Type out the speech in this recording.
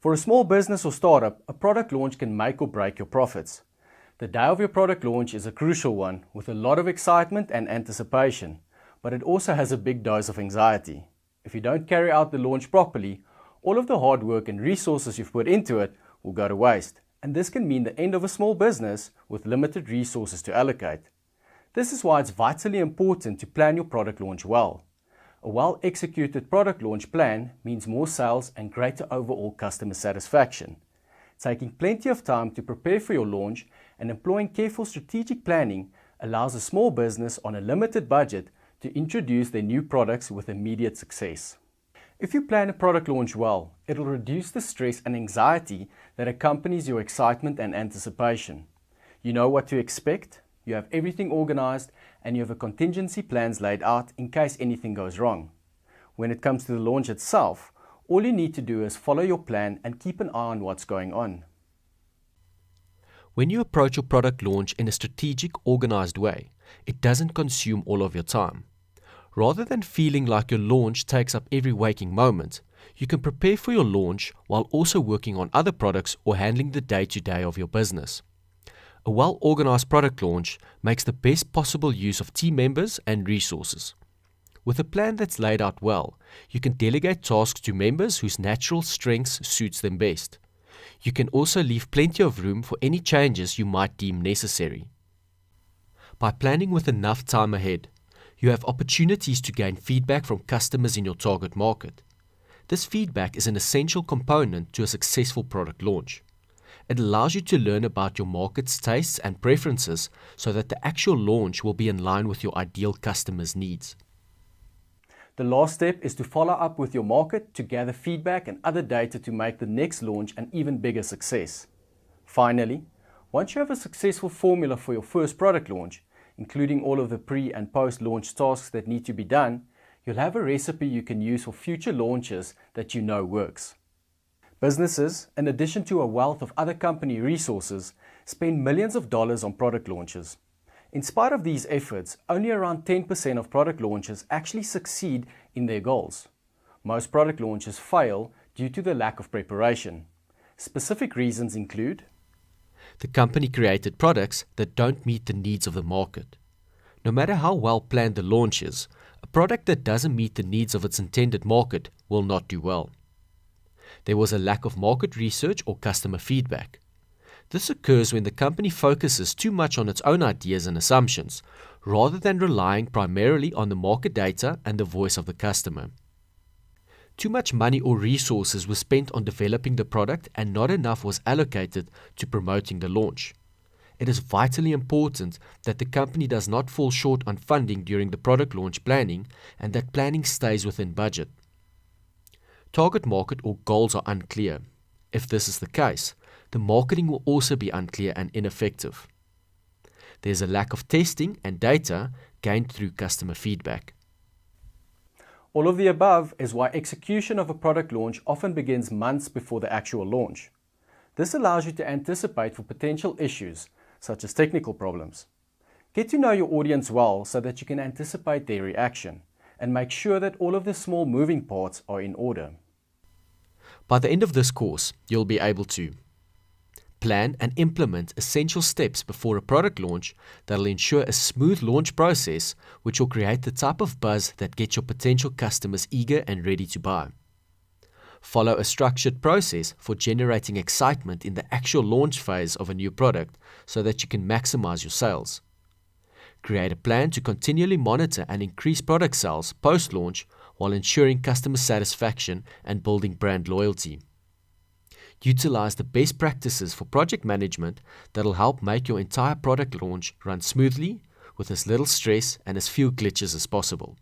For a small business or startup, a product launch can make or break your profits. The day of your product launch is a crucial one with a lot of excitement and anticipation, but it also has a big dose of anxiety. If you don't carry out the launch properly, all of the hard work and resources you've put into it will go to waste, and this can mean the end of a small business with limited resources to allocate. This is why it's vitally important to plan your product launch well. A well-executed product launch plan means more sales and greater overall customer satisfaction. Taking plenty of time to prepare for your launch and employing careful strategic planning allows a small business on a limited budget to introduce their new products with immediate success. If you plan a product launch well, it'll reduce the stress and anxiety that accompanies your excitement and anticipation. You know what to expect, you have everything organized, and you have a contingency plans laid out in case anything goes wrong. When it comes to the launch itself, all you need to do is follow your plan and keep an eye on what's going on. When you approach your product launch in a strategic, organized way, it doesn't consume all of your time. Rather than feeling like your launch takes up every waking moment, you can prepare for your launch while also working on other products or handling the day-to-day of your business. A well-organized product launch makes the best possible use of team members and resources. With a plan that's laid out well, you can delegate tasks to members whose natural strengths suits them best. You can also leave plenty of room for any changes you might deem necessary. By planning with enough time ahead, you have opportunities to gain feedback from customers in your target market. This feedback is an essential component to a successful product launch. It allows you to learn about your market's tastes and preferences so that the actual launch will be in line with your ideal customer's needs. The last step is to follow up with your market to gather feedback and other data to make the next launch an even bigger success. Finally, once you have a successful formula for your first product launch, including all of the pre- and post-launch tasks that need to be done, you'll have a recipe you can use for future launches that you know works. Businesses, in addition to a wealth of other company resources, spend millions of dollars on product launches. In spite of these efforts, only around 10% of product launches actually succeed in their goals. Most product launches fail due to the lack of preparation. Specific reasons include: the company created products that don't meet the needs of the market. No matter how well planned the launch is, a product that doesn't meet the needs of its intended market will not do well. There was a lack of market research or customer feedback. This occurs when the company focuses too much on its own ideas and assumptions, rather than relying primarily on the market data and the voice of the customer. Too much money or resources were spent on developing the product and not enough was allocated to promoting the launch. It is vitally important that the company does not fall short on funding during the product launch planning and that planning stays within budget. Target market or goals are unclear. If this is the case, the marketing will also be unclear and ineffective. There is a lack of testing and data gained through customer feedback. All of the above is why execution of a product launch often begins months before the actual launch. This allows you to anticipate for potential issues, such as technical problems. Get to know your audience well so that you can anticipate their reaction, and make sure that all of the small moving parts are in order. By the end of this course, you'll be able to plan and implement essential steps before a product launch that will ensure a smooth launch process which will create the type of buzz that gets your potential customers eager and ready to buy. Follow a structured process for generating excitement in the actual launch phase of a new product so that you can maximize your sales. Create a plan to continually monitor and increase product sales post-launch while ensuring customer satisfaction and building brand loyalty. Utilize the best practices for project management that will help make your entire product launch run smoothly with as little stress and as few glitches as possible.